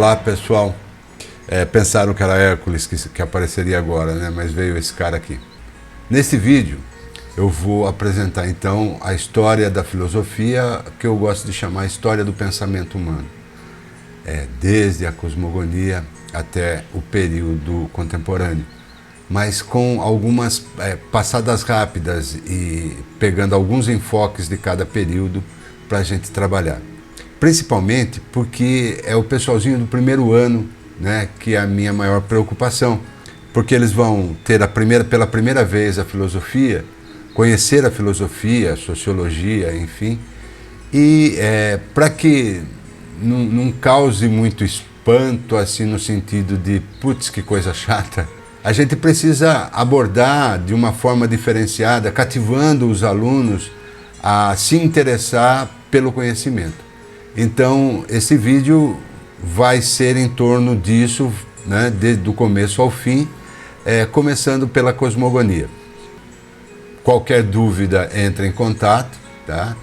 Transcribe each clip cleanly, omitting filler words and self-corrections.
Olá pessoal, pensaram que era Hércules que apareceria agora, né? Mas veio esse cara aqui. Nesse vídeo eu vou apresentar então a história da filosofia, que eu gosto de chamar a história do pensamento humano. Desde a cosmogonia até o período contemporâneo, mas com algumas passadas rápidas e pegando alguns enfoques de cada período para a gente trabalhar. Principalmente porque é o pessoalzinho do primeiro ano, né, que é a minha maior preocupação, porque eles vão ter pela primeira vez a filosofia, conhecer a filosofia, a sociologia, enfim, e para que não cause muito espanto, assim, no sentido de, putz, que coisa chata, a gente precisa abordar de uma forma diferenciada, cativando os alunos a se interessar pelo conhecimento. Então, esse vídeo vai ser em torno disso, né, desde o começo ao fim, começando pela cosmogonia. Qualquer dúvida, entre em contato, tá?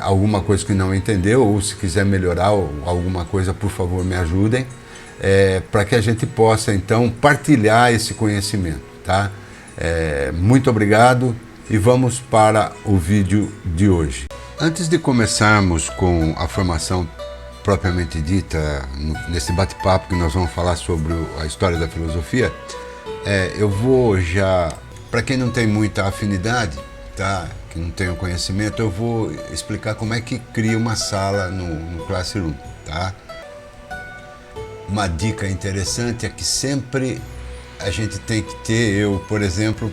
Alguma coisa que não entendeu, ou se quiser melhorar alguma coisa, por favor, me ajudem, para que a gente possa, então, partilhar esse conhecimento, tá? Muito obrigado e vamos para o vídeo de hoje. Antes de começarmos com a formação propriamente dita, nesse bate-papo que nós vamos falar sobre a história da filosofia, eu vou já, para quem não tem muita afinidade, tá, que não tem o conhecimento, eu vou explicar como é que cria uma sala no Classroom, tá? Uma dica interessante é que sempre a gente tem que ter, eu, por exemplo,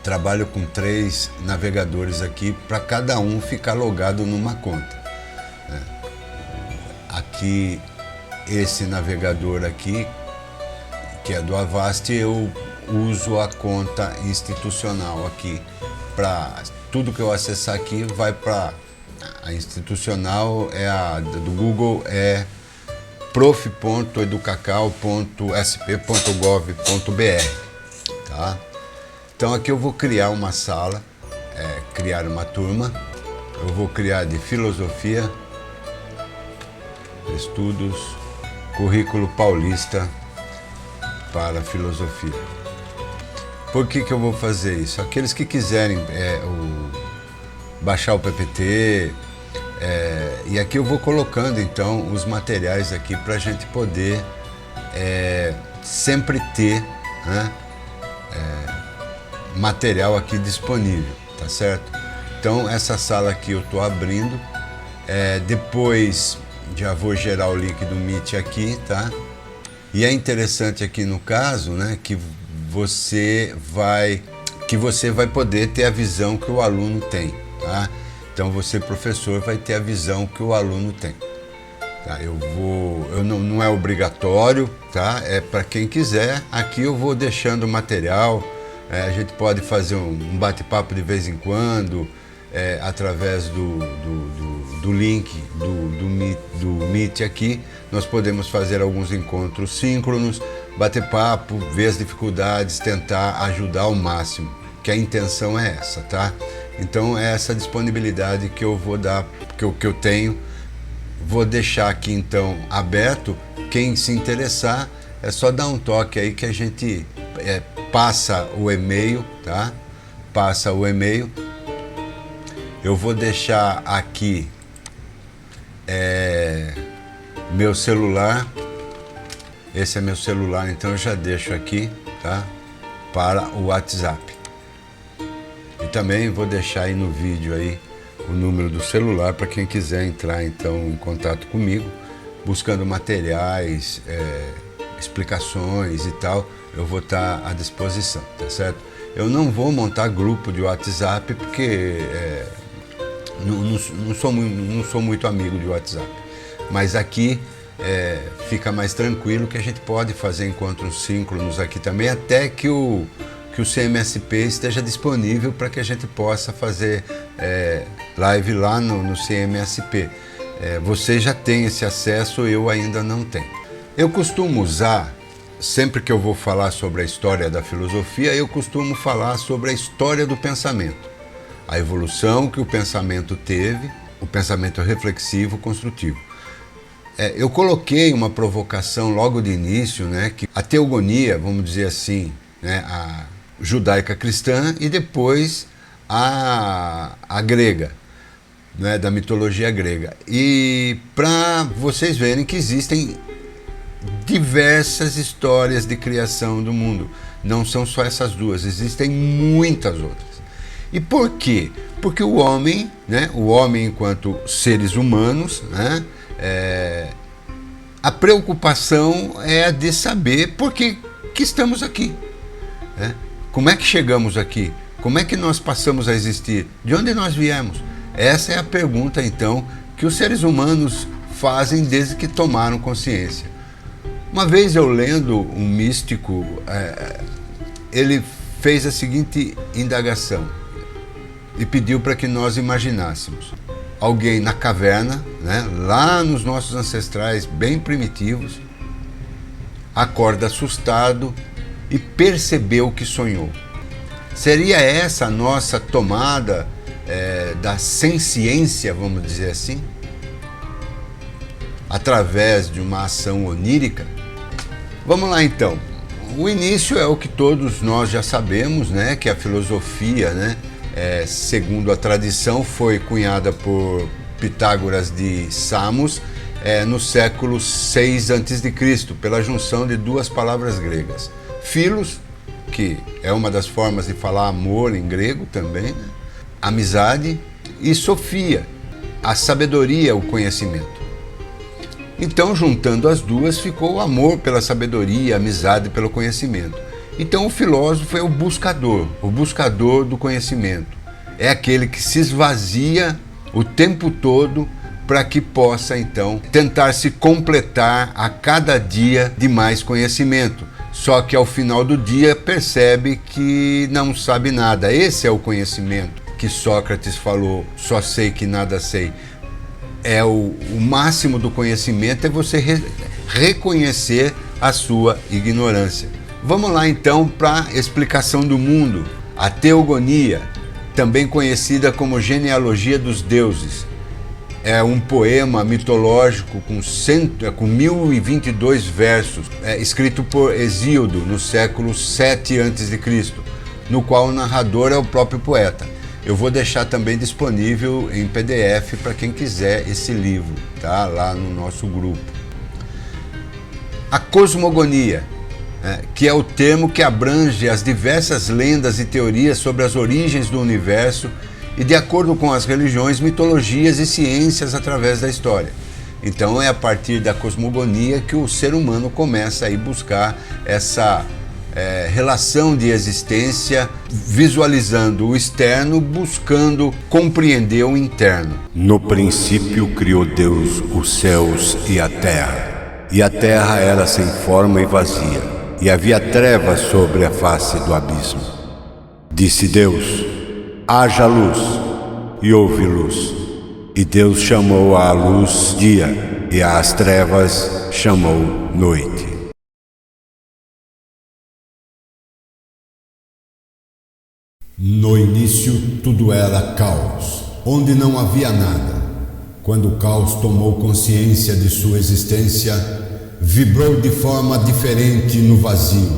trabalho com 3 navegadores aqui para cada um ficar logado numa conta. Aqui, esse navegador aqui, que é do Avast, eu uso a conta institucional aqui. Para tudo que eu acessar aqui vai para a institucional, a do Google é prof.educacau.sp.gov.br, tá? Então aqui eu vou criar uma sala, criar uma turma, eu vou criar de filosofia, estudos, currículo paulista para filosofia. Por que eu vou fazer isso? Aqueles que quiserem baixar o PPT, e aqui eu vou colocando então os materiais aqui para a gente poder sempre ter, né, material aqui disponível, tá certo? Então essa sala aqui eu estou abrindo, depois já vou gerar o link do Meet aqui, tá? E é interessante aqui no caso, né, que você vai poder ter a visão que o aluno tem, tá? Então você, professor, vai ter a visão que o aluno tem. Tá? Não é obrigatório, tá? É para quem quiser. Aqui eu vou deixando o material. A gente pode fazer um bate-papo de vez em quando, através do link do Meet aqui. Nós podemos fazer alguns encontros síncronos, bater papo, ver as dificuldades, tentar ajudar ao máximo, que a intenção é essa, tá? Então é essa disponibilidade que eu vou dar, que eu tenho. Vou deixar aqui então aberto. Quem se interessar, é só dar um toque aí que a gente passa o e-mail, tá? Passa o e-mail. Eu vou deixar aqui meu celular. Esse é meu celular, então eu já deixo aqui, tá? Para o WhatsApp. E também vou deixar aí no vídeo aí o número do celular para quem quiser entrar então em contato comigo, buscando materiais, explicações e tal. Eu vou estar à disposição, tá certo? Eu não vou montar grupo de WhatsApp porque não sou muito amigo de WhatsApp. Mas aqui fica mais tranquilo que a gente pode fazer encontros síncronos aqui também, até que o CMSP esteja disponível para que a gente possa fazer live lá no CMSP. Você já tem esse acesso, eu ainda não tenho. Eu costumo usar, sempre que eu vou falar sobre a história da filosofia, eu costumo falar sobre a história do pensamento. A evolução que o pensamento teve, o pensamento reflexivo construtivo. Eu coloquei uma provocação logo de início, né, que a teogonia, vamos dizer assim, né, a judaica cristã e depois a grega, né, da mitologia grega. E para vocês verem que existem diversas histórias de criação do mundo. Não são só essas duas, existem muitas outras. E por quê? Porque o homem, né, o homem enquanto seres humanos, né, a preocupação é a de saber por que estamos aqui. Né? Como é que chegamos aqui? Como é que nós passamos a existir? De onde nós viemos? Essa é a pergunta, então, que os seres humanos fazem desde que tomaram consciência. Uma vez eu lendo um místico, ele fez a seguinte indagação e pediu para que nós imaginássemos alguém na caverna, né, lá nos nossos ancestrais bem primitivos, acorda assustado e percebeu que sonhou. Seria essa a nossa tomada da senciência, vamos dizer assim? Através de uma ação onírica? Vamos lá então. O início é o que todos nós já sabemos, né, que a filosofia, né, segundo a tradição, foi cunhada por Pitágoras de Samos no século 6 a.C., pela junção de duas palavras gregas. Philos, que é uma das formas de falar amor em grego também, né? Amizade, e Sofia, a sabedoria, o conhecimento. Então, juntando as duas, ficou o amor pela sabedoria, a amizade pelo conhecimento. Então, o filósofo é o buscador do conhecimento. É aquele que se esvazia o tempo todo para que possa, então, tentar se completar a cada dia de mais conhecimento. Só que ao final do dia percebe que não sabe nada. Esse é o conhecimento que Sócrates falou, só sei que nada sei. O máximo do conhecimento é você reconhecer a sua ignorância. Vamos lá então para a explicação do mundo, a teogonia, também conhecida como genealogia dos deuses. É um poema mitológico com 1022 versos, escrito por Hesíodo no século 7 a.C., no qual o narrador é o próprio poeta. Eu vou deixar também disponível em PDF para quem quiser esse livro, tá? Lá no nosso grupo. A cosmogonia, que é o termo que abrange as diversas lendas e teorias sobre as origens do universo e de acordo com as religiões, mitologias e ciências através da história. Então é a partir da cosmogonia que o ser humano começa a ir buscar essa relação de existência, visualizando o externo, buscando compreender o interno. No princípio criou Deus os céus e a terra era sem forma e vazia, e havia trevas sobre a face do abismo. Disse Deus: haja luz, e houve luz. E Deus chamou à luz dia, e às trevas chamou noite. No início tudo era caos, onde não havia nada. Quando o caos tomou consciência de sua existência, vibrou de forma diferente no vazio,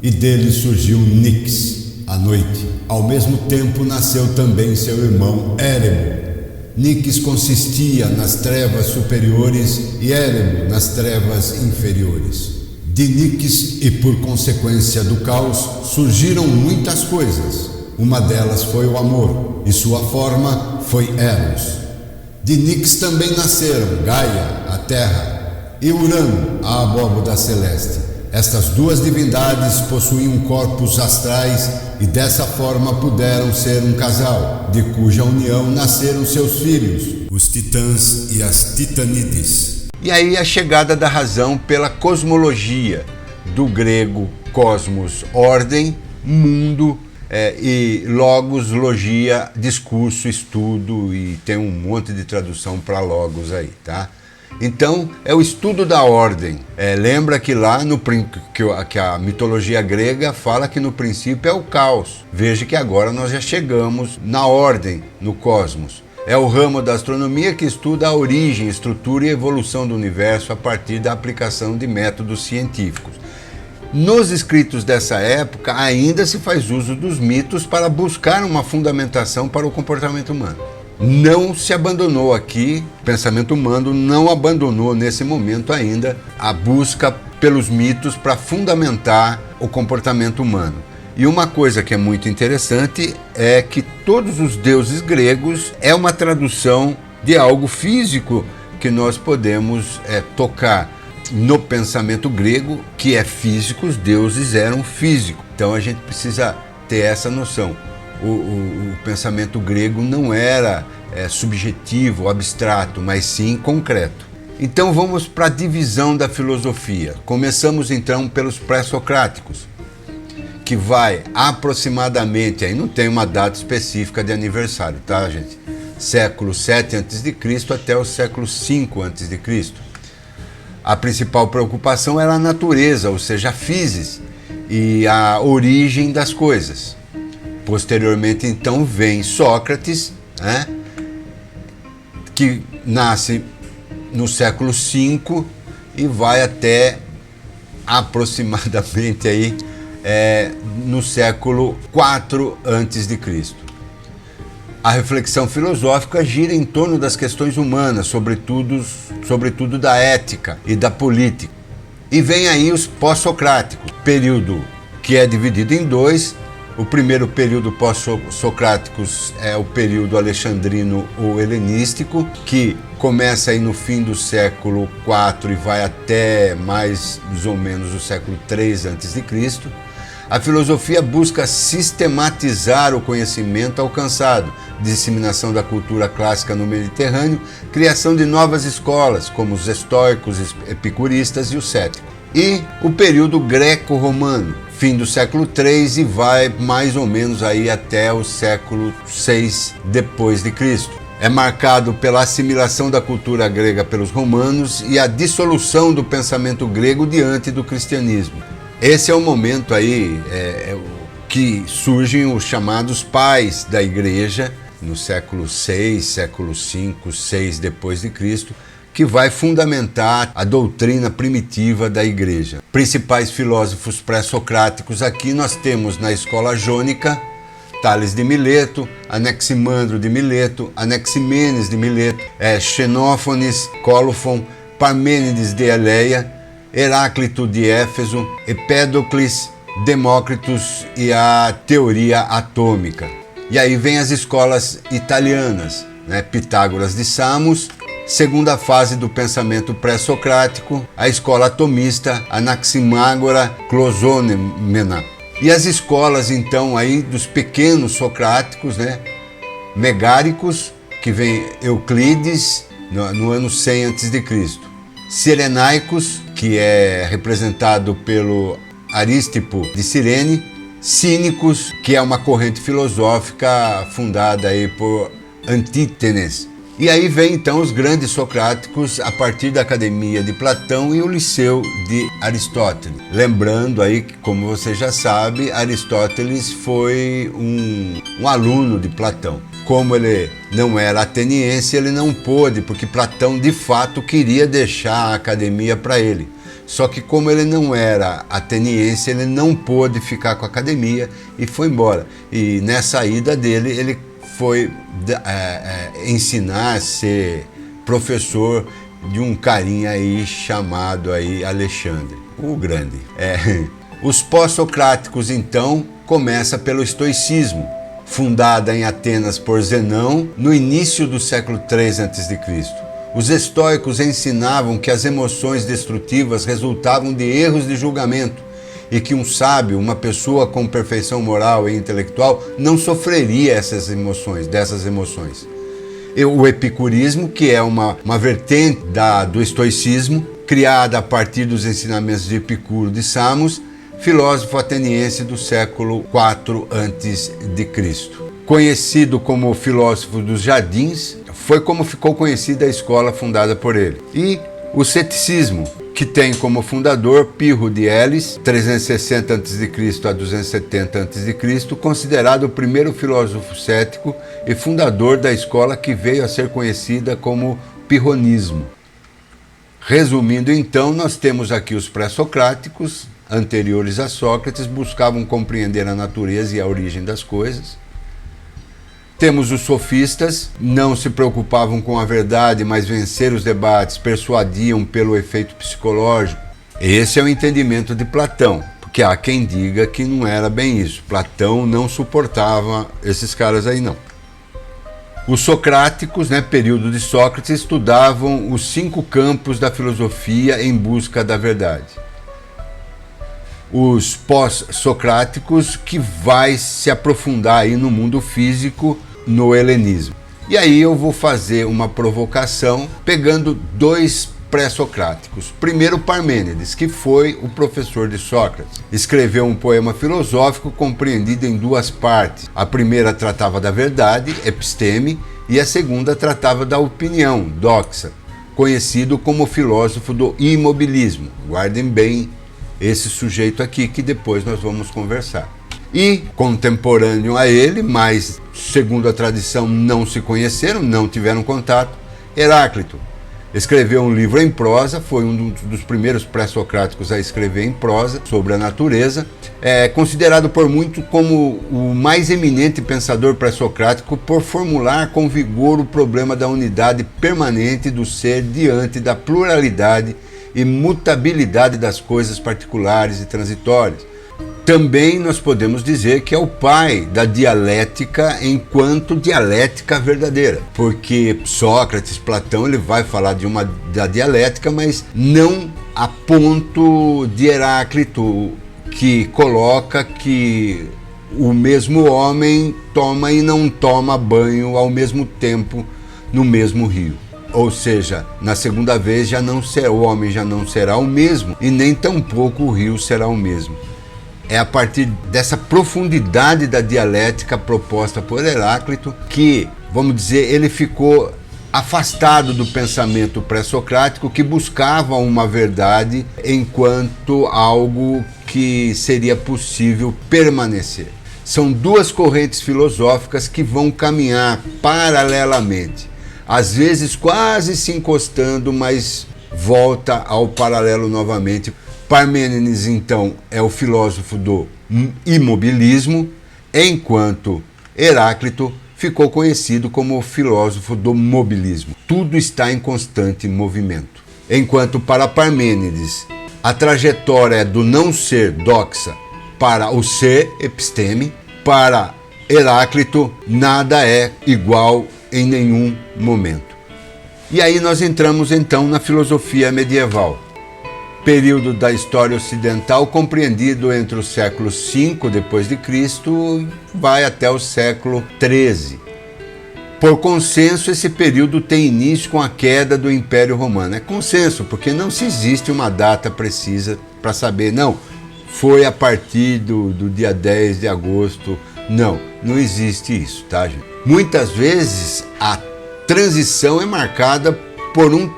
e dele surgiu Nix, a noite. Ao mesmo tempo nasceu também seu irmão Éremo. Nix consistia nas trevas superiores e Éremo nas trevas inferiores. De Nix e por consequência do caos surgiram muitas coisas. Uma delas foi o amor, e sua forma foi Eros. De Nix também nasceram Gaia, a terra, e Urano, a abóboda celeste. Estas duas divindades possuíam corpos astrais e dessa forma puderam ser um casal, de cuja união nasceram seus filhos, os titãs e as titanides. E aí a chegada da razão pela cosmologia, do grego cosmos, ordem, mundo, e logos, logia, discurso, estudo, e tem um monte de tradução para logos aí, tá? Então, é o estudo da ordem. Lembra que lá que a mitologia grega fala que no princípio é o caos. Veja que agora nós já chegamos na ordem, no cosmos. é o ramo da astronomia que estuda a origem, estrutura e evolução do universo a partir da aplicação de métodos científicos. Nos escritos dessa época, ainda se faz uso dos mitos para buscar uma fundamentação para o comportamento humano. Não se abandonou aqui, o pensamento humano não abandonou nesse momento ainda a busca pelos mitos para fundamentar o comportamento humano. E uma coisa que é muito interessante é que todos os deuses gregos é uma tradução de algo físico que nós podemos tocar. No pensamento grego, que é físico, os deuses eram físicos. Então a gente precisa ter essa noção. O pensamento grego não era subjetivo, abstrato, mas sim concreto. Então vamos para a divisão da filosofia. Começamos então pelos pré-socráticos, que vai aproximadamente, aí não tem uma data específica de aniversário, tá, gente? Século 7 a.C. até o século 5 a.C. A principal preocupação era a natureza, ou seja, a physis e a origem das coisas. Posteriormente, então, vem Sócrates, né, que nasce no século V e vai até aproximadamente aí, no século IV a.C. A reflexão filosófica gira em torno das questões humanas, sobretudo da ética e da política. E vem aí os pós-socráticos, período que é dividido em dois. O primeiro período pós-socráticos é o período alexandrino ou helenístico, que começa aí no fim do século IV e vai até mais ou menos o século III a.C. A filosofia busca sistematizar o conhecimento alcançado, disseminação da cultura clássica no Mediterrâneo, criação de novas escolas, como os estoicos, epicuristas e os céticos. E o período greco-romano, fim do século III e vai mais ou menos aí até o século VI depois de Cristo. É marcado pela assimilação da cultura grega pelos romanos e a dissolução do pensamento grego diante do cristianismo. Esse é o momento aí que surgem os chamados pais da igreja, no século VI, século V, VI depois de Cristo, que vai fundamentar a doutrina primitiva da igreja. Principais filósofos pré-socráticos aqui nós temos na escola jônica, Tales de Mileto, Anaximandro de Mileto, Anaximenes de Mileto, Xenófanes, Cólofon, Parmênides de Eleia, Heráclito de Éfeso, Empédocles, Demócritos e a teoria atômica. E aí vem as escolas italianas, né? Pitágoras de Samos, segunda fase do pensamento pré-socrático, a escola atomista, Anaximagora, Closômena. E as escolas então aí dos pequenos socráticos, né? Megáricos, que vem Euclides no ano 100 a.C. Cirenaicos, que é representado pelo Arístipo de Cirene, Cínicos, que é uma corrente filosófica fundada aí por Antítenes. E aí vem então os grandes socráticos a partir da Academia de Platão e o Liceu de Aristóteles. Lembrando aí que, como você já sabe, Aristóteles foi um aluno de Platão. Como ele não era ateniense, ele não pôde, porque Platão de fato queria deixar a academia para ele. Só que como ele não era ateniense, ele não pôde ficar com a academia e foi embora. E nessa ida dele, ele foi ensinar a ser professor de um carinha aí chamado aí Alexandre, o Grande. Os pós-socráticos, então, começa pelo estoicismo, fundada em Atenas por Zenão, no início do século III a.C. Os estoicos ensinavam que as emoções destrutivas resultavam de erros de julgamento e que um sábio, uma pessoa com perfeição moral e intelectual, não sofreria dessas emoções. E o epicurismo, que é uma vertente do estoicismo, criada a partir dos ensinamentos de Epicuro de Samos, filósofo ateniense do século IV a.C. Conhecido como filósofo dos jardins, foi como ficou conhecida a escola fundada por ele. E o ceticismo, que tem como fundador Pirro de Elis, 360 a.C. a 270 a.C., considerado o primeiro filósofo cético e fundador da escola que veio a ser conhecida como pirronismo. Resumindo então, nós temos aqui os pré-socráticos, anteriores a Sócrates, buscavam compreender a natureza e a origem das coisas. Temos os sofistas, não se preocupavam com a verdade, mas vencer os debates, persuadiam pelo efeito psicológico. Esse é o entendimento de Platão, porque há quem diga que não era bem isso. Platão não suportava esses caras aí não. Os socráticos, período de Sócrates, estudavam os 5 campos da filosofia em busca da verdade. Os pós-socráticos, que vai se aprofundar aí no mundo físico, no helenismo. E aí eu vou fazer uma provocação pegando 2 pré-socráticos. Primeiro, Parmênides, que foi o professor de Sócrates. Escreveu um poema filosófico compreendido em 2 partes. A primeira tratava da verdade, episteme, e a segunda tratava da opinião, doxa, conhecido como filósofo do imobilismo. Guardem bem esse sujeito aqui, que depois nós vamos conversar. E contemporâneo a ele, mas segundo a tradição não se conheceram, não tiveram contato, Heráclito. Escreveu um livro em prosa, foi um dos primeiros pré-socráticos a escrever em prosa sobre a natureza. É considerado por muitos como o mais eminente pensador pré-socrático por formular com vigor o problema da unidade permanente do ser diante da pluralidade e mutabilidade das coisas particulares e transitórias. Também nós podemos dizer que é o pai da dialética enquanto dialética verdadeira, porque Sócrates, Platão, ele vai falar da dialética, mas não a ponto de Heráclito, que coloca que o mesmo homem toma e não toma banho ao mesmo tempo no mesmo rio. Ou seja, na segunda vez o homem já não será o mesmo e nem tampouco o rio será o mesmo. É a partir dessa profundidade da dialética proposta por Heráclito que, vamos dizer, ele ficou afastado do pensamento pré-socrático, que buscava uma verdade enquanto algo que seria possível permanecer. São 2 correntes filosóficas que vão caminhar paralelamente, às vezes quase se encostando, mas volta ao paralelo novamente. Parmênides, então, é o filósofo do imobilismo, enquanto Heráclito ficou conhecido como o filósofo do mobilismo. Tudo está em constante movimento. Enquanto para Parmênides a trajetória é do não ser, doxa, para o ser, episteme, para Heráclito nada é igual em nenhum momento. E aí nós entramos então na filosofia medieval. Período da história ocidental compreendido entre o século V d.C. vai até o século XIII. Por consenso, esse período tem início com a queda do Império Romano. É consenso, porque não se existe uma data precisa para saber, não, foi a partir do dia 10 de agosto. Não existe isso, tá, gente? Muitas vezes a transição é marcada por um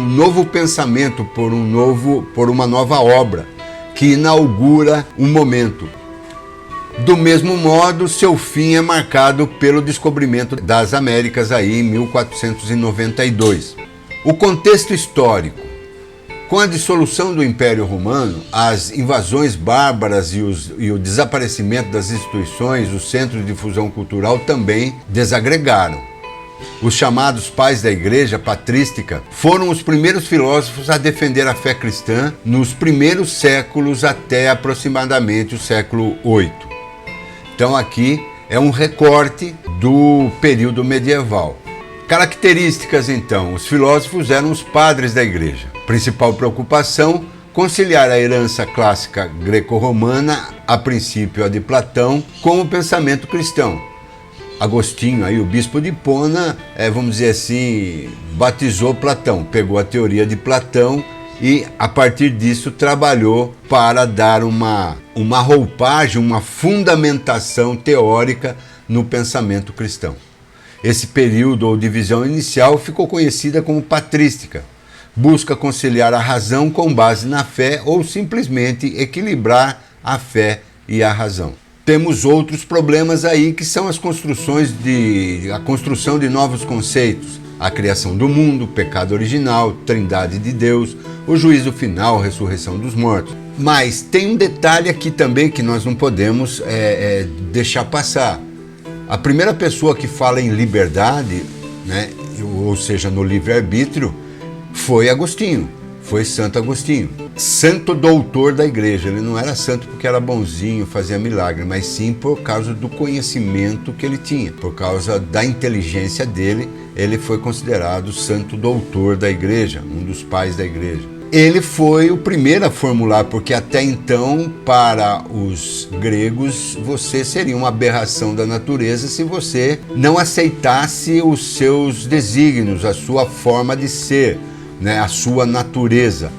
novo pensamento, por uma nova obra, que inaugura um momento. Do mesmo modo, seu fim é marcado pelo descobrimento das Américas aí em 1492. O contexto histórico. Com a dissolução do Império Romano, as invasões bárbaras e o desaparecimento das instituições, os centros de difusão cultural também desagregaram. Os chamados pais da igreja patrística foram os primeiros filósofos a defender a fé cristã nos primeiros séculos até aproximadamente o século VIII. Então aqui é um recorte do período medieval. Características então, os filósofos eram os padres da igreja. Principal preocupação, conciliar a herança clássica greco-romana, a princípio a de Platão, com o pensamento cristão. Agostinho, aí, o bispo de Hipona, vamos dizer assim, batizou Platão, pegou a teoria de Platão e, a partir disso, trabalhou para dar uma roupagem, uma fundamentação teórica no pensamento cristão. Esse período ou divisão inicial ficou conhecida como patrística. busca conciliar a razão com base na fé ou simplesmente equilibrar a fé e a razão. Temos outros problemas aí que são a construção de novos conceitos, a criação do mundo, o pecado original, trindade de Deus, o juízo final, ressurreição dos mortos. Mas tem um detalhe aqui também que nós não podemos deixar passar. A primeira pessoa que fala em liberdade, né, ou seja, no livre-arbítrio, foi Agostinho, foi Santo Agostinho. Santo doutor da igreja, ele não era santo porque era bonzinho, fazia milagre, mas sim por causa do conhecimento que ele tinha, por causa da inteligência dele, ele foi considerado santo doutor da igreja, um dos pais da igreja. Ele foi o primeiro a formular, porque até então, para os gregos, você seria uma aberração da natureza se você não aceitasse os seus desígnios, a sua forma de ser, né, a sua natureza.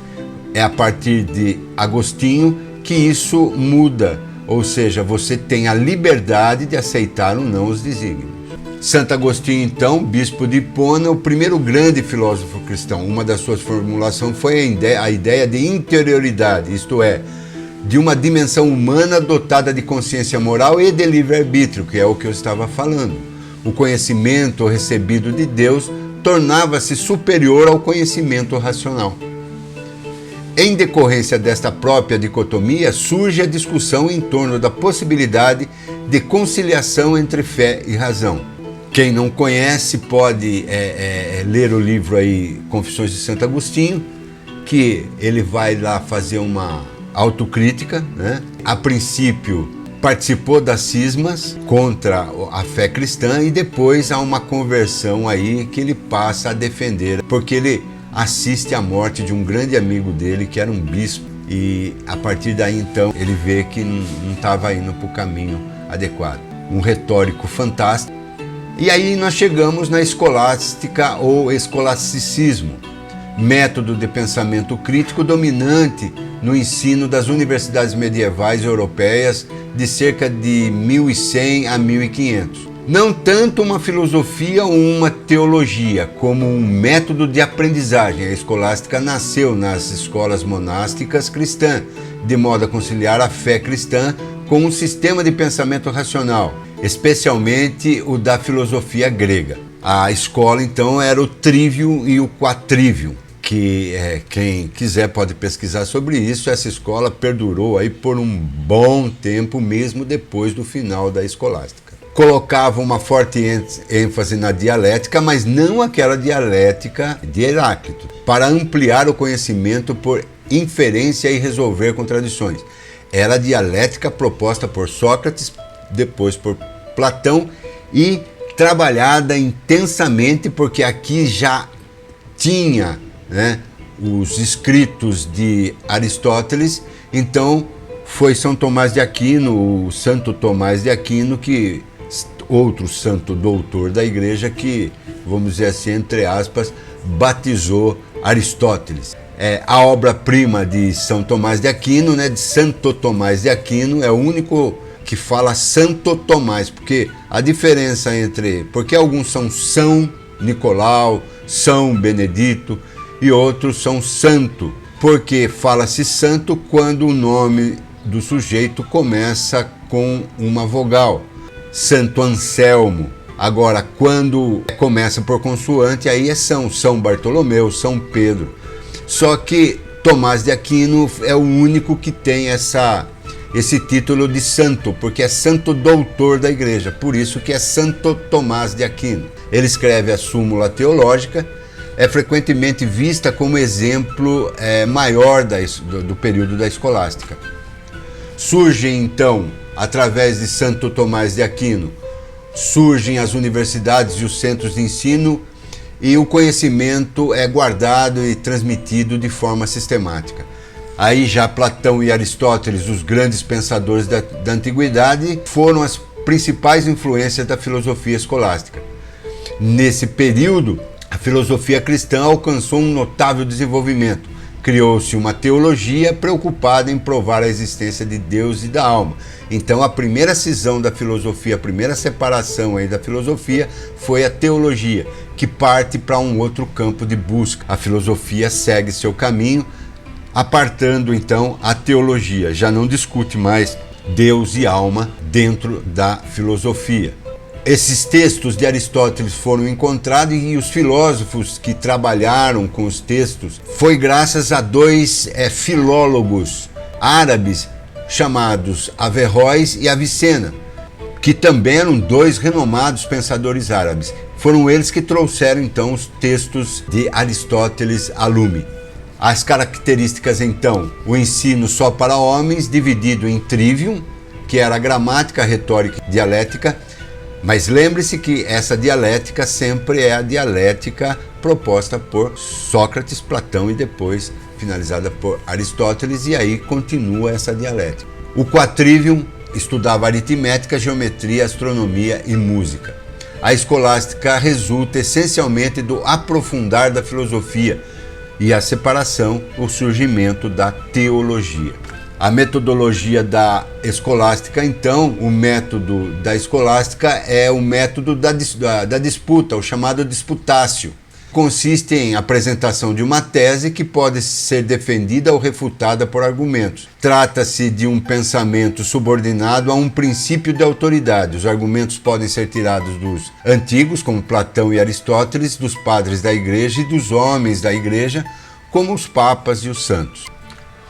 É a partir de Agostinho que isso muda, ou seja, você tem a liberdade de aceitar ou não os desígnios. Santo Agostinho, então, bispo de Hipona, o primeiro grande filósofo cristão. Uma das suas formulações foi a ideia de interioridade, isto é, de uma dimensão humana dotada de consciência moral e de livre-arbítrio, que é o que eu estava falando. O conhecimento recebido de Deus tornava-se superior ao conhecimento racional. Em decorrência desta própria dicotomia, surge a discussão em torno da possibilidade de conciliação entre fé e razão. Quem não conhece pode ler o livro aí, Confissões de Santo Agostinho, que ele vai lá fazer uma autocrítica, né? A princípio participou das cismas contra a fé cristã e depois há uma conversão aí que ele passa a defender, porque ele assiste à morte de um grande amigo dele, que era um bispo, e a partir daí então ele vê que não estava indo para o caminho adequado. Um retórico fantástico. E aí nós chegamos na escolástica ou escolasticismo, método de pensamento crítico dominante no ensino das universidades medievais europeias de cerca de 1100 a 1500. Não tanto uma filosofia ou uma teologia, como um método de aprendizagem. A escolástica nasceu nas escolas monásticas cristãs, de modo a conciliar a fé cristã com um sistema de pensamento racional, especialmente o da filosofia grega. A escola, então, era o trivium e o quatrivium, que quem quiser pode pesquisar sobre isso. Essa escola perdurou aí por um bom tempo, mesmo depois do final da escolástica. Colocava uma forte ênfase na dialética, mas não aquela dialética de Heráclito, para ampliar o conhecimento por inferência e resolver contradições. Era a dialética proposta por Sócrates, depois por Platão, e trabalhada intensamente, porque aqui já tinha, né, os escritos de Aristóteles. Então foi São Tomás de Aquino, o Santo Tomás de Aquino, que outro santo doutor da igreja, que, vamos dizer assim, entre aspas, batizou Aristóteles. A obra-prima de São Tomás de Aquino, né, de Santo Tomás de Aquino, é o único que fala Santo Tomás, porque a diferença porque alguns são São Nicolau, São Benedito e outros são Santo, porque fala-se santo quando o nome do sujeito começa com uma vogal. Santo Anselmo. Agora, quando começa por consoante, aí é São Bartolomeu, São Pedro. Só que Tomás de Aquino é o único que tem esse título de santo, porque é santo doutor da igreja, por isso que é Santo Tomás de Aquino. Ele escreve a Súmula Teológica, é frequentemente vista como exemplo maior do período da escolástica. Surgem então, através de Santo Tomás de Aquino, surgem as universidades e os centros de ensino, e o conhecimento é guardado e transmitido de forma sistemática. Aí já Platão e Aristóteles, os grandes pensadores da antiguidade, foram as principais influências da filosofia escolástica. Nesse período, a filosofia cristã alcançou um notável desenvolvimento, criou-se uma teologia preocupada em provar a existência de Deus e da alma. Então a primeira cisão da filosofia, a primeira separação aí da filosofia foi a teologia, que parte para um outro campo de busca. A filosofia segue seu caminho, apartando então a teologia, já não discute mais Deus e alma dentro da filosofia. Esses textos de Aristóteles foram encontrados e os filósofos que trabalharam com os textos foi graças a dois filólogos árabes chamados Averroes e Avicena, que também eram dois renomados pensadores árabes. Foram eles que trouxeram então os textos de Aristóteles a lume. As características então: o ensino só para homens, dividido em trivium, que era a gramática, a retórica e dialética. Mas lembre-se que essa dialética sempre é a dialética proposta por Sócrates, Platão e depois finalizada por Aristóteles, e aí continua essa dialética. O quatrivium estudava aritmética, geometria, astronomia e música. A escolástica resulta essencialmente do aprofundar da filosofia e a separação, o surgimento da teologia. A metodologia da escolástica, então, o método da escolástica é o método da disputa, o chamado disputácio. Consiste em apresentação de uma tese que pode ser defendida ou refutada por argumentos. Trata-se de um pensamento subordinado a um princípio de autoridade. Os argumentos podem ser tirados dos antigos, como Platão e Aristóteles, dos padres da igreja e dos homens da igreja, como os papas e os santos.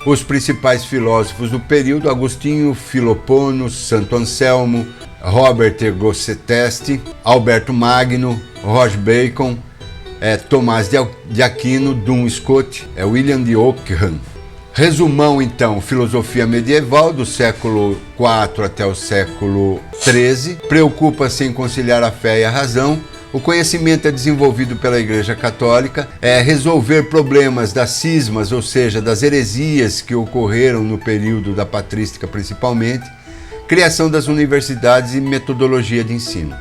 Os principais filósofos do período: Agostinho, Filopono, Santo Anselmo, Robert Grosseteste, Alberto Magno, Roger Bacon, Tomás de Aquino, Duns Scotus, William de Ockham. Resumão então: filosofia medieval do século IV até o século XIII, preocupa-se em conciliar a fé e a razão. O conhecimento é desenvolvido pela Igreja Católica, resolver problemas das cismas, ou seja, das heresias que ocorreram no período da patrística principalmente, criação das universidades e metodologia de ensino.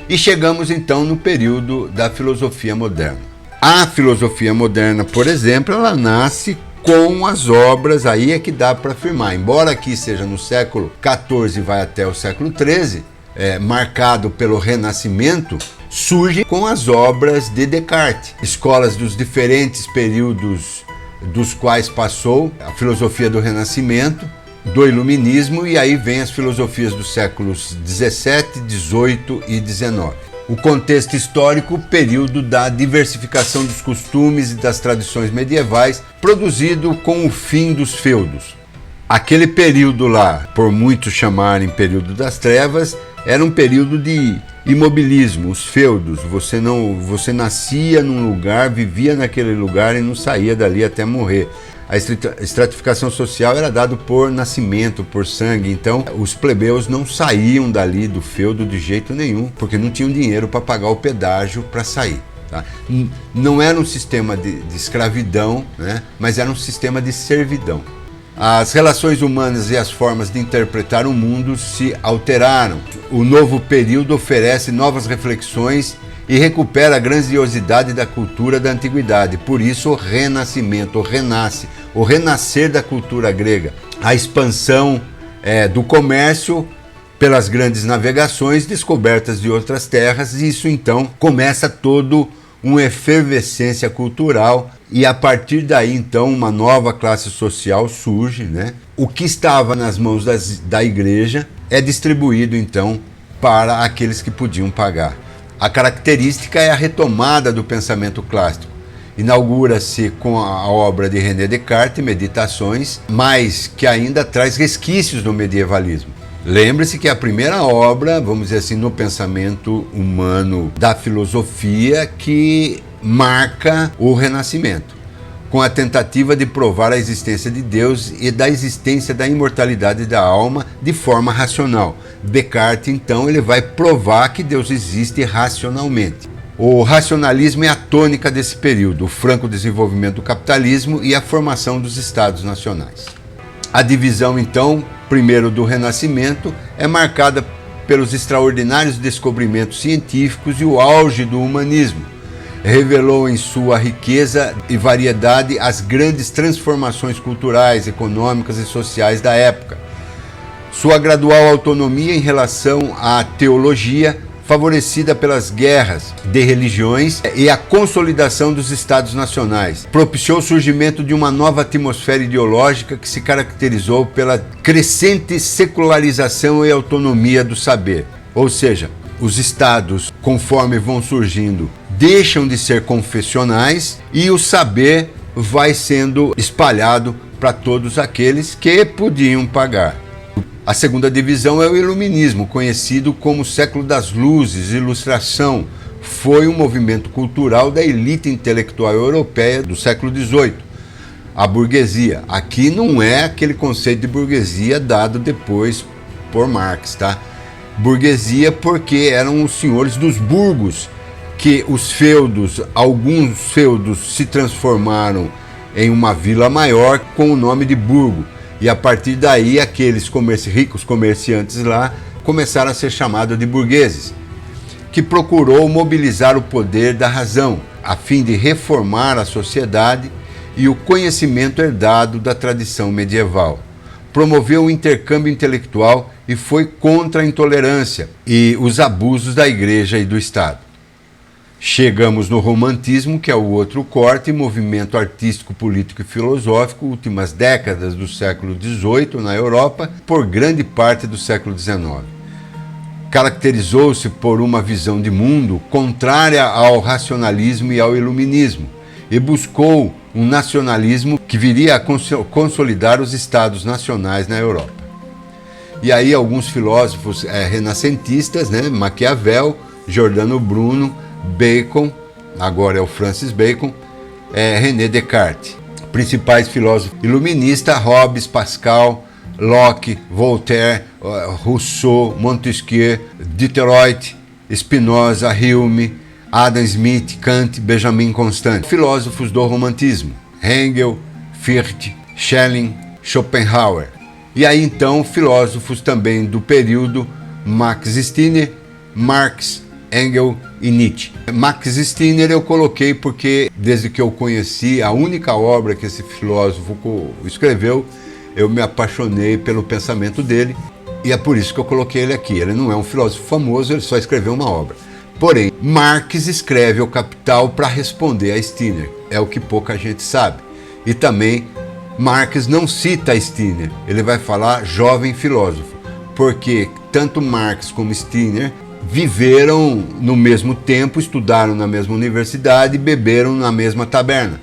E chegamos então no período da filosofia moderna. A filosofia moderna, por exemplo, ela nasce com as obras, aí é que dá para afirmar, embora aqui seja no século XIV e vai até o século XIII, marcado pelo Renascimento, surge com as obras de Descartes, escolas dos diferentes períodos dos quais passou a filosofia do Renascimento, do Iluminismo, e aí vem as filosofias dos séculos XVII, XVIII e XIX. O contexto histórico, o período da diversificação dos costumes e das tradições medievais, produzido com o fim dos feudos. Aquele período lá, por muitos chamarem período das trevas, era um período de imobilismo, os feudos. Você nascia num lugar, vivia naquele lugar e não saía dali até morrer. A estratificação social era dada por nascimento, por sangue, então os plebeus não saíam dali do feudo de jeito nenhum, porque não tinham dinheiro para pagar o pedágio para sair. Tá? Não era um sistema de escravidão, né? Mas era um sistema de servidão. As relações humanas e as formas de interpretar o mundo se alteraram. O novo período oferece novas reflexões e recupera a grandiosidade da cultura da antiguidade. Por isso o renascimento, o renascer da cultura grega. A expansão do comércio pelas grandes navegações, descobertas de outras terras, e isso então começa todo uma efervescência cultural, e a partir daí então uma nova classe social surge, né? O que estava nas mãos da igreja é distribuído então para aqueles que podiam pagar. A característica é a retomada do pensamento clássico. Inaugura-se com a obra de René Descartes, Meditações, mas que ainda traz resquícios do medievalismo. Lembre-se que a primeira obra, vamos dizer assim, no pensamento humano da filosofia que marca o Renascimento, com a tentativa de provar a existência de Deus e da existência da imortalidade da alma de forma racional. Descartes, então, ele vai provar que Deus existe racionalmente. O racionalismo é a tônica desse período, o franco desenvolvimento do capitalismo e a formação dos estados nacionais. A divisão, então, primeiro do Renascimento, é marcada pelos extraordinários descobrimentos científicos e o auge do humanismo. revelou em sua riqueza e variedade as grandes transformações culturais, econômicas e sociais da época. Sua gradual autonomia em relação à teologia, favorecida pelas guerras de religiões e a consolidação dos estados nacionais, propiciou o surgimento de uma nova atmosfera ideológica que se caracterizou pela crescente secularização e autonomia do saber. Ou seja, os estados, conforme vão surgindo, deixam de ser confessionais e o saber vai sendo espalhado para todos aqueles que podiam pagar. A segunda divisão é o Iluminismo, conhecido como século das luzes, ilustração. Foi um movimento cultural da elite intelectual europeia do século XVIII. A burguesia. Aqui não é aquele conceito de burguesia dado depois por Marx, tá? Burguesia porque eram os senhores dos burgos, que os feudos, alguns feudos se transformaram em uma vila maior com o nome de burgo. E a partir daí, aqueles ricos comerciantes lá começaram a ser chamados de burgueses, que procurou mobilizar o poder da razão, a fim de reformar a sociedade e o conhecimento herdado da tradição medieval. Promoveu o intercâmbio intelectual e foi contra a intolerância e os abusos da Igreja e do Estado. Chegamos no Romantismo, que é o outro corte, movimento artístico, político e filosófico, últimas décadas do século XVIII na Europa, por grande parte do século XIX. Caracterizou-se por uma visão de mundo contrária ao racionalismo e ao iluminismo, e buscou um nacionalismo que viria a consolidar os estados nacionais na Europa. E aí alguns filósofos renascentistas, Maquiavel, Giordano Bruno, Bacon, agora é o Francis Bacon, René Descartes. Principais filósofos iluministas: Hobbes, Pascal, Locke, Voltaire, Rousseau, Montesquieu, Diderot, Spinoza, Hume, Adam Smith, Kant, Benjamin Constant. Filósofos do Romantismo: Hegel, Fichte, Schelling, Schopenhauer. E aí então filósofos também do período: Max Stirner, Marx, Engels e Nietzsche. Max Stirner eu coloquei porque, desde que eu conheci a única obra que esse filósofo escreveu, eu me apaixonei pelo pensamento dele, e é por isso que eu coloquei ele aqui. Ele não é um filósofo famoso, ele só escreveu uma obra. Porém, Marx escreve o Capital para responder a Stirner, é o que pouca gente sabe. E também Marx não cita Stirner, ele vai falar jovem filósofo, porque tanto Marx como Stirner viveram no mesmo tempo, estudaram na mesma universidade e beberam na mesma taberna.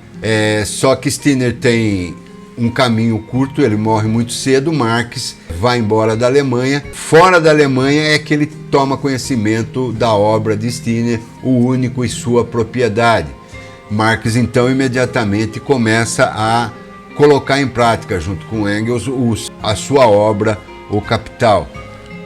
Só que Stirner tem um caminho curto, ele morre muito cedo, Marx vai embora da Alemanha. Fora da Alemanha é que ele toma conhecimento da obra de Stirner, O Único e Sua Propriedade. Marx então imediatamente começa a colocar em prática, junto com Engels, a sua obra, O Capital.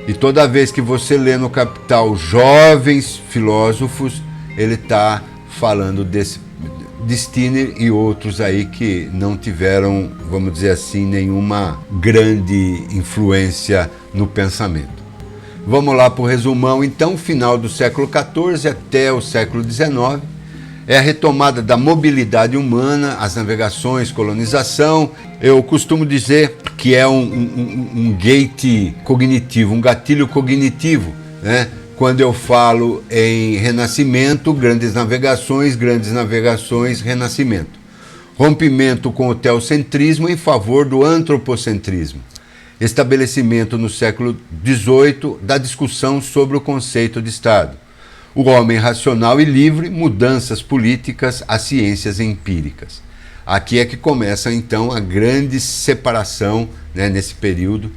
E toda vez que você lê no Capital jovens filósofos, ele está falando de Stirner e outros aí que não tiveram, vamos dizer assim, nenhuma grande influência no pensamento. Vamos lá para o resumão. Então, final do século XIV até o século XIX, é a retomada da mobilidade humana, as navegações, colonização. Eu costumo dizer que é um gate cognitivo, um gatilho cognitivo, né? Quando eu falo em renascimento, grandes navegações, renascimento. Rompimento com o teocentrismo em favor do antropocentrismo. Estabelecimento no século XVIII da discussão sobre o conceito de Estado. O homem racional e livre, mudanças políticas, as ciências empíricas. Aqui é que começa então a grande separação, né, nesse período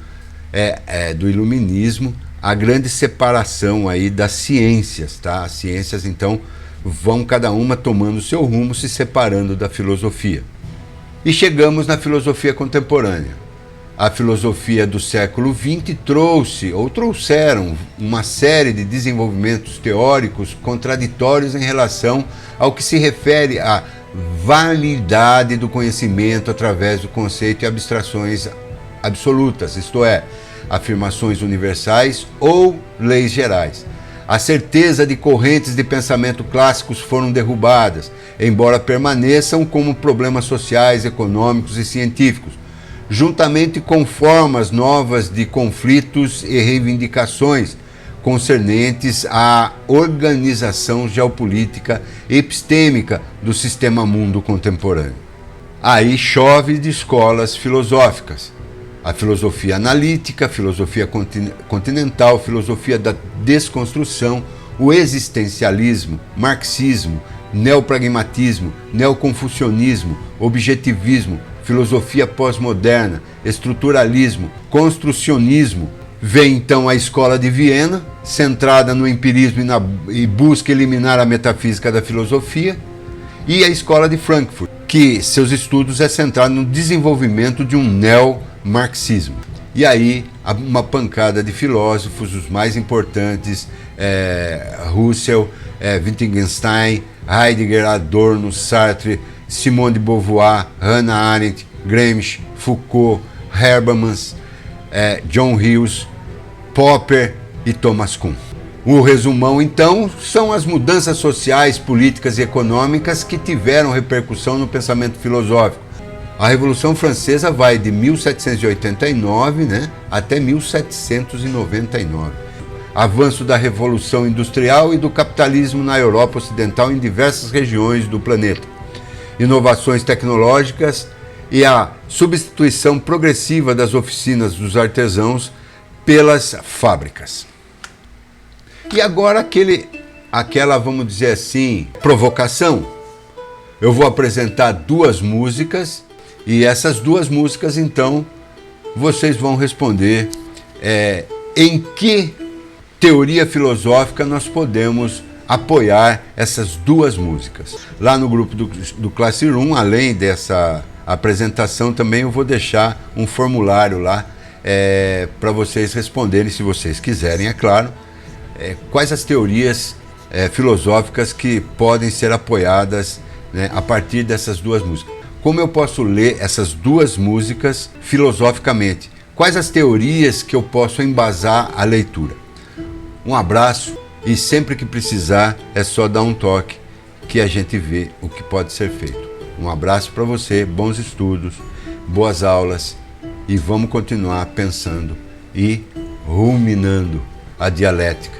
do iluminismo, a grande separação aí das ciências, tá? As ciências então vão cada uma tomando seu rumo, se separando da filosofia. E chegamos na filosofia contemporânea. A filosofia do século XX trouxeram uma série de desenvolvimentos teóricos contraditórios em relação ao que se refere à validade do conhecimento através do conceito e abstrações absolutas, isto é, afirmações universais ou leis gerais. A certeza de correntes de pensamento clássicos foram derrubadas, embora permaneçam como problemas sociais, econômicos e científicos, juntamente com formas novas de conflitos e reivindicações concernentes à organização geopolítica epistêmica do sistema mundo contemporâneo. Aí chove de escolas filosóficas. A filosofia analítica, a filosofia continental, a filosofia da desconstrução, o existencialismo, marxismo, neopragmatismo, neoconfucionismo, objetivismo, filosofia pós-moderna, estruturalismo, construcionismo. Vem então a Escola de Viena, centrada no empirismo e busca eliminar a metafísica da filosofia, e a Escola de Frankfurt, que seus estudos é centrado no desenvolvimento de um neomarxismo. E aí, uma pancada de filósofos, os mais importantes, Husserl, Wittgenstein, Heidegger, Adorno, Sartre, Simone de Beauvoir, Hannah Arendt, Gramsci, Foucault, Habermas, John Rawls, Popper e Thomas Kuhn. O resumão, então, são as mudanças sociais, políticas e econômicas que tiveram repercussão no pensamento filosófico. A Revolução Francesa vai de 1789, até 1799. Avanço da Revolução Industrial e do capitalismo na Europa Ocidental em diversas regiões do planeta. Inovações tecnológicas e a substituição progressiva das oficinas dos artesãos pelas fábricas. E agora aquela, vamos dizer assim, provocação. Eu vou apresentar duas músicas e essas duas músicas, então, vocês vão responder em que teoria filosófica nós podemos apoiar essas duas músicas. Lá no grupo do Classroom, além dessa apresentação, também eu vou deixar um formulário lá para vocês responderem, se vocês quiserem, é claro, quais as teorias filosóficas que podem ser apoiadas a partir dessas duas músicas. Como eu posso ler essas duas músicas filosoficamente? Quais as teorias que eu posso embasar a leitura? Um abraço e sempre que precisar é só dar um toque que a gente vê o que pode ser feito. Um abraço para você, bons estudos, boas aulas e vamos continuar pensando e ruminando a dialética.